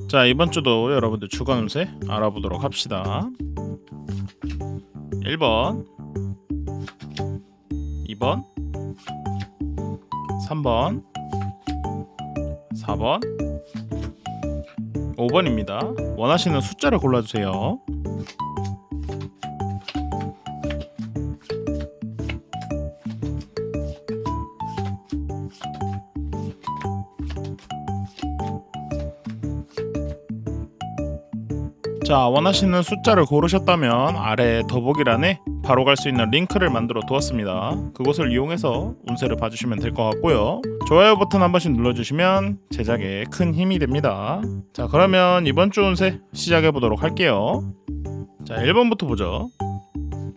자, 이번 주도 여러분들 주간 운세 알아보도록 합시다. 1번, 2번, 3번, 4번, 5번입니다. 원하시는 숫자를 골라주세요. 자, 원하시는 숫자를 고르셨다면 아래 더보기란에 바로 갈 수 있는 링크를 만들어 두었습니다. 그곳을 이용해서 운세를 봐주시면 될 것 같고요. 좋아요 버튼 한 번씩 눌러주시면 제작에 큰 힘이 됩니다. 자, 그러면 이번 주 운세 시작해 보도록 할게요. 자, 1번부터 보죠.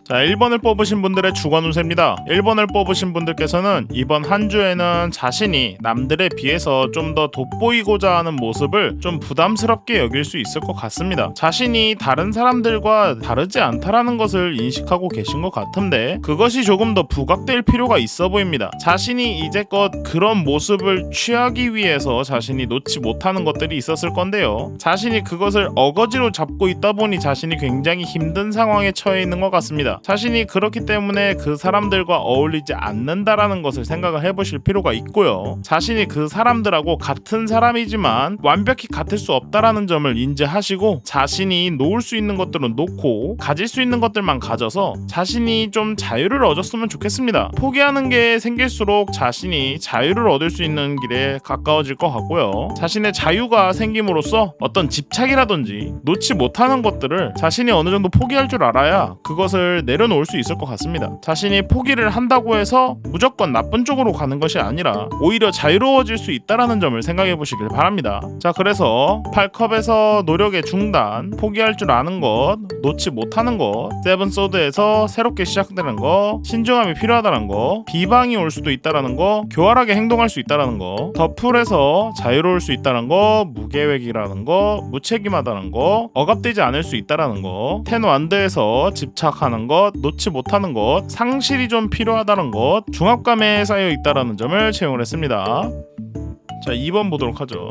자, 1번을 뽑으신 분들의 주간 운세입니다. 1번을 뽑으신 분들께서는 이번 한 주에는 자신이 남들에 비해서 좀 더 돋보이고자 하는 모습을 좀 부담스럽게 여길 수 있을 것 같습니다. 자신이 다른 사람들과 다르지 않다라는 것을 인식하고 계신 것 같은데 그것이 조금 더 부각될 필요가 있어 보입니다. 자신이 이제껏 그런 모습을 취하기 위해서 자신이 놓지 못하는 것들이 있었을 건데요. 자신이 그것을 어거지로 잡고 있다 보니 자신이 굉장히 힘든 상황에 처해 있는 것 같습니다. 자신이 그렇기 때문에 그 사람들과 어울리지 않는다라는 것을 생각을 해보실 필요가 있고요. 자신이 그 사람들하고 같은 사람이지만 완벽히 같을 수 없다라는 점을 인지하시고 자신이 놓을 수 있는 것들은 놓고 가질 수 있는 것들만 가져서 자신이 좀 자유를 얻었으면 좋겠습니다. 포기하는 게 생길수록 자신이 자유를 얻을 수 있는 길에 가까워질 것 같고요. 자신의 자유가 생김으로써 어떤 집착이라든지 놓지 못하는 것들을 자신이 어느 정도 포기할 줄 알아야 그것을 내려놓을 수 있을 것 같습니다. 자신이 포기를 한다고 해서 무조건 나쁜 쪽으로 가는 것이 아니라 오히려 자유로워질 수 있다라는 점을 생각해 보시길 바랍니다. 자, 그래서 8컵에서 노력의 중단, 포기할 줄 아는 것, 놓지 못하는 것, 세븐소드에서 새롭게 시작되는 것, 신중함이 필요하다는 것, 비방이 올 수도 있다라는 것, 교활하게 행동할 수 있다라는 것, 더풀에서 자유로울 수 있다는 것, 무계획이라는 것, 무책임하다는 것, 억압되지 않을 수 있다라는 것, 텐완드에서 집착하는 것, 놓지 못하는 것, 상실이 좀 필요하다는 것, 중압감에 쌓여 있다라는 점을 채용을 했습니다. 자, 2번 보도록 하죠.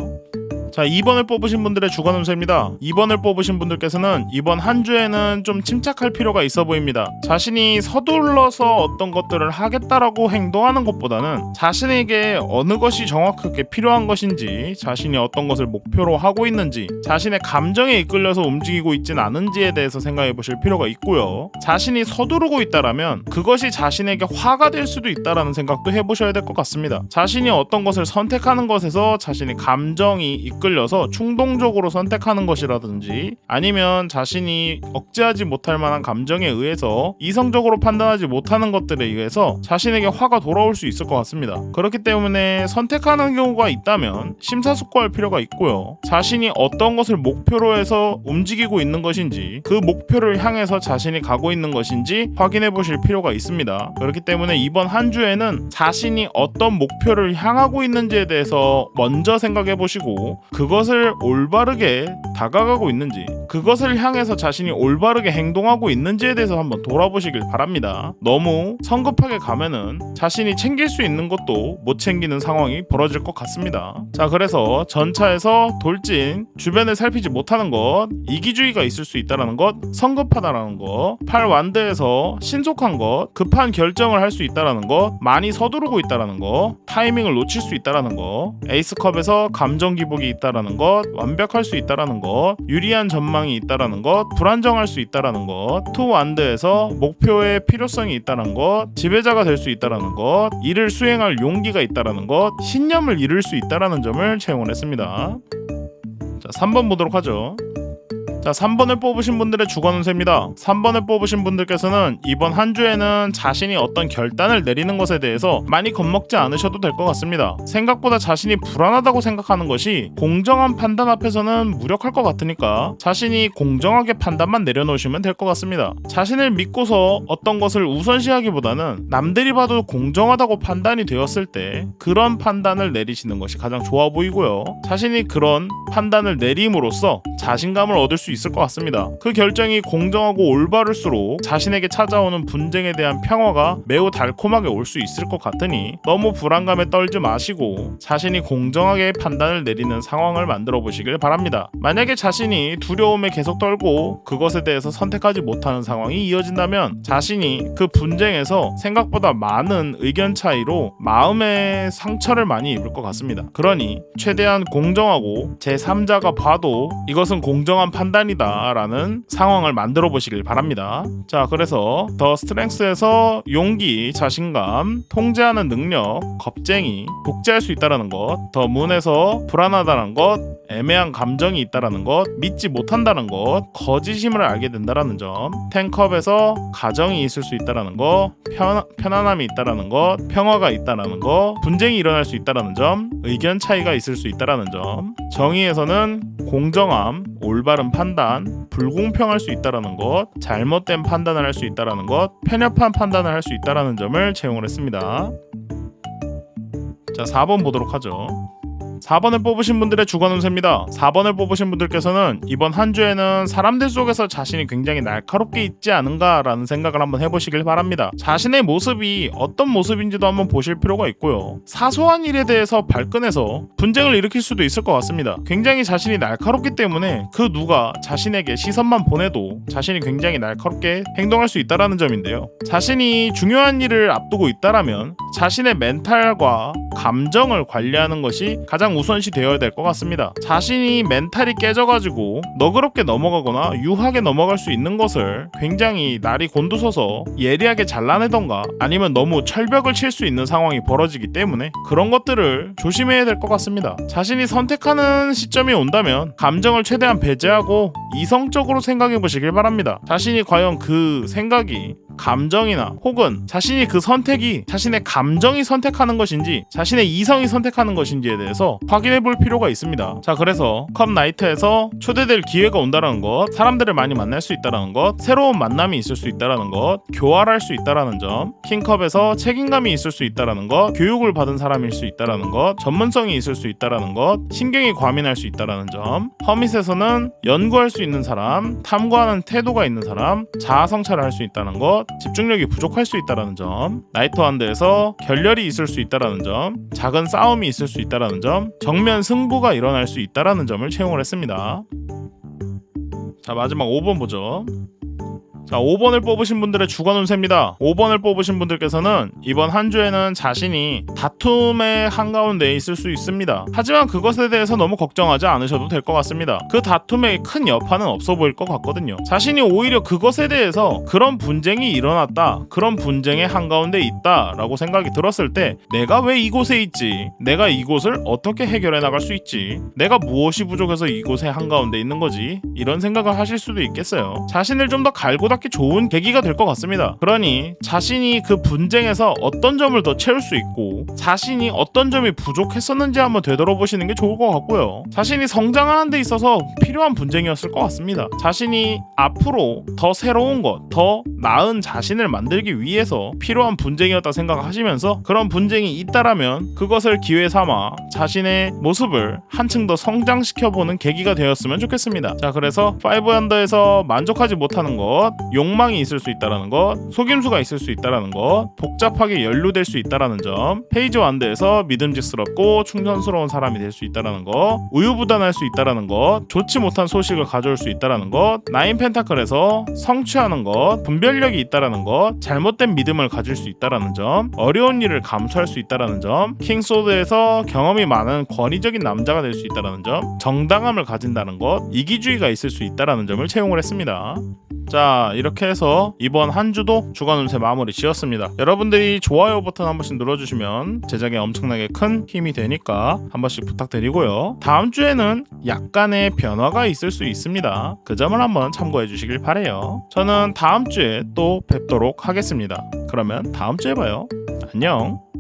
자, 2번을 뽑으신 분들의 주간 운세입니다. 2번을 뽑으신 분들께서는 이번 한 주에는 좀 침착할 필요가 있어 보입니다. 자신이 서둘러서 어떤 것들을 하겠다라고 행동하는 것보다는 자신에게 어느 것이 정확하게 필요한 것인지, 자신이 어떤 것을 목표로 하고 있는지, 자신의 감정에 이끌려서 움직이고 있진 않은지에 대해서 생각해 보실 필요가 있고요. 자신이 서두르고 있다라면 그것이 자신에게 화가 될 수도 있다라는 생각도 해보셔야 될 것 같습니다. 자신이 어떤 것을 선택하는 것에서 자신의 감정이 이끌려서 충동적으로 선택하는 것이라든지 아니면 자신이 억제하지 못할 만한 감정에 의해서 이성적으로 판단하지 못하는 것들에 의해서 자신에게 화가 돌아올 수 있을 것 같습니다. 그렇기 때문에 선택하는 경우가 있다면 심사숙고할 필요가 있고요. 자신이 어떤 것을 목표로 해서 움직이고 있는 것인지 그 목표를 향해서 자신이 가고 있는 것인지 확인해 보실 필요가 있습니다. 그렇기 때문에 이번 한 주에는 자신이 어떤 목표를 향하고 있는지에 대해서 먼저 생각해 보시고 그것을 올바르게 다가가고 있는지, 그것을 향해서 자신이 올바르게 행동하고 있는지에 대해서 한번 돌아보시길 바랍니다. 너무 성급하게 가면은 자신이 챙길 수 있는 것도 못 챙기는 상황이 벌어질 것 같습니다. 자, 그래서 전차에서 돌진, 주변을 살피지 못하는 것, 이기주의가 있을 수 있다는 것, 성급하다라는 것, 8완드에서 신속한 것, 급한 결정을 할 수 있다는 것, 많이 서두르고 있다는 것, 타이밍을 놓칠 수 있다는 것, 에이스컵에서 감정 기복이 있다라는 것, 완벽할 수 있다라는 것, 유리한 전망이 있다라는 것, 불안정할 수 있다라는 것, 투완드에서 목표의 필요성이 있다라는 것, 지배자가 될 수 있다라는 것, 이를 수행할 용기가 있다라는 것, 신념을 이룰 수 있다라는 점을 채용을 했습니다. 자, 3번 보도록 하죠. 자, 3번을 뽑으신 분들의 주간 운세입니다. 3번을 뽑으신 분들께서는 이번 한 주에는 자신이 어떤 결단을 내리는 것에 대해서 많이 겁먹지 않으셔도 될 것 같습니다. 생각보다 자신이 불안하다고 생각하는 것이 공정한 판단 앞에서는 무력할 것 같으니까 자신이 공정하게 판단만 내려놓으시면 될 것 같습니다. 자신을 믿고서 어떤 것을 우선시하기보다는 남들이 봐도 공정하다고 판단이 되었을 때 그런 판단을 내리시는 것이 가장 좋아 보이고요. 자신이 그런 판단을 내림으로써 자신감을 얻을 수 수 있을 것 같습니다. 그 결정이 공정하고 올바를수록 자신에게 찾아오는 분쟁에 대한 평화가 매우 달콤하게 올 수 있을 것 같으니 너무 불안감에 떨지 마시고 자신이 공정하게 판단을 내리는 상황을 만들어 보시길 바랍니다. 만약에 자신이 두려움에 계속 떨고 그것에 대해서 선택하지 못하는 상황이 이어진다면 자신이 그 분쟁에서 생각보다 많은 의견 차이로 마음의 상처를 많이 입을 것 같습니다. 그러니 최대한 공정하고 제3자가 봐도 이것은 공정한 판단이다 라는 상황을 만들어 보시길 바랍니다. 자, 그래서 더 스트렝스에서 용기, 자신감, 통제하는 능력, 겁쟁이, 독재할 수 있다는 것, 더 문에서 불안하다는 것, 애매한 감정이 있다는 것, 믿지 못한다는 것, 거짓임을 알게 된다는 점, 텐컵에서 가정이 있을 수 있다는 것, 편안함이 있다는 것, 평화가 있다는 것, 분쟁이 일어날 수 있다는 점, 의견 차이가 있을 수 있다는 점, 정의에서는 공정함, 올바른 판단, 불공평할 수 있다는 것, 잘못된 판단을 할 수 있다는 것, 편협한 판단을 할 수 있다는 점을 채용을 했습니다. 자, 4번 보도록 하죠. 4번을 뽑으신 분들의 주관 운세입니다. 4번을 뽑으신 분들께서는 이번 한 주에는 사람들 속에서 자신이 굉장히 날카롭게 있지 않은가라는 생각을 한번 해보시길 바랍니다. 자신의 모습이 어떤 모습인지도 한번 보실 필요가 있고요. 사소한 일에 대해서 발끈해서 분쟁을 일으킬 수도 있을 것 같습니다. 굉장히 자신이 날카롭기 때문에 그 누가 자신에게 시선만 보내도 자신이 굉장히 날카롭게 행동할 수 있다는 점인데요. 자신이 중요한 일을 앞두고 있다라면 자신의 멘탈과 감정을 관리하는 것이 가장 우선시 되어야 될 것 같습니다. 자신이 멘탈이 깨져가지고 너그럽게 넘어가거나 유하게 넘어갈 수 있는 것을 굉장히 날이 곤두서서 예리하게 잘라내던가 아니면 너무 철벽을 칠 수 있는 상황이 벌어지기 때문에 그런 것들을 조심해야 될 것 같습니다. 자신이 선택하는 시점이 온다면 감정을 최대한 배제하고 이성적으로 생각해 보시길 바랍니다. 자신이 과연 그 생각이 감정이나 혹은 자신이 그 선택이 자신의 감정이 선택하는 것인지 자신의 이성이 선택하는 것인지에 대해서 확인해 볼 필요가 있습니다. 자, 그래서 컵 나이트에서 초대될 기회가 온다는 것, 사람들을 많이 만날 수 있다는 것, 새로운 만남이 있을 수 있다는 것, 교활할 수 있다는 점, 킹컵에서 책임감이 있을 수 있다는 것, 교육을 받은 사람일 수 있다는 것, 전문성이 있을 수 있다는 것, 신경이 과민할 수 있다는 점, 허밋에서는 연구할 수 있는 사람, 탐구하는 태도가 있는 사람, 자아 성찰을 할 수 있다는 것, 집중력이 부족할 수 있다는 점, 나이트 완드에서 결렬이 있을 수 있다는 점, 작은 싸움이 있을 수 있다는 점, 정면 승부가 일어날 수 있다는 점을 채용을 했습니다. 자, 마지막 5번 보죠. 자, 5번을 뽑으신 분들의 주관 운세입니다. 5번을 뽑으신 분들께서는 이번 한 주에는 자신이 다툼의 한가운데에 있을 수 있습니다. 하지만 그것에 대해서 너무 걱정하지 않으셔도 될 것 같습니다. 그 다툼에 큰 여파는 없어 보일 것 같거든요. 자신이 오히려 그것에 대해서 그런 분쟁이 일어났다, 그런 분쟁의 한가운데 있다 라고 생각이 들었을 때 내가 왜 이곳에 있지? 내가 이곳을 어떻게 해결해 나갈 수 있지? 내가 무엇이 부족해서 이곳에 한가운데 있는 거지? 이런 생각을 하실 수도 있겠어요. 자신을 좀 더 갈고 닦기 좋은 계기가 될 것 같습니다. 그러니 자신이 그 분쟁에서 어떤 점을 더 채울 수 있고 자신이 어떤 점이 부족했었는지 한번 되돌아보시는 게 좋을 것 같고요. 자신이 성장하는 데 있어서 필요한 분쟁이었을 것 같습니다. 자신이 앞으로 더 새로운 것, 더 나은 자신을 만들기 위해서 필요한 분쟁이었다 생각하시면서 그런 분쟁이 있다라면 그것을 기회 삼아 자신의 모습을 한층 더 성장시켜보는 계기가 되었으면 좋겠습니다. 자, 그래서 5 언더에서 만족하지 못하는 것, 욕망이 있을 수 있다는 것, 속임수가 있을 수 있다는 것, 복잡하게 연루될 수 있다는 점, 페이지 완드에서 믿음직스럽고 충성스러운 사람이 될 수 있다는 것, 우유부단할 수 있다는 것, 좋지 못한 소식을 가져올 수 있다는 것, 9 펜타클에서 성취하는 것, 분별력이 있다는 것, 잘못된 믿음을 가질 수 있다는 점, 어려운 일을 감수할 수 있다는 점, 킹 소드에서 경험이 많은 권위적인 남자가 될 수 있다는 점, 정당함을 가진다는 것, 이기주의가 있을 수 있다는 점을 채용을 했습니다. 자, 이렇게 해서 이번 한 주도 주간 운세 마무리 지었습니다. 여러분들이 좋아요 버튼 한 번씩 눌러주시면 제작에 엄청나게 큰 힘이 되니까 한 번씩 부탁드리고요. 다음 주에는 약간의 변화가 있을 수 있습니다. 그 점을 한번 참고해 주시길 바래요. 저는 다음 주에 또 뵙도록 하겠습니다. 그러면 다음 주에 봐요. 안녕.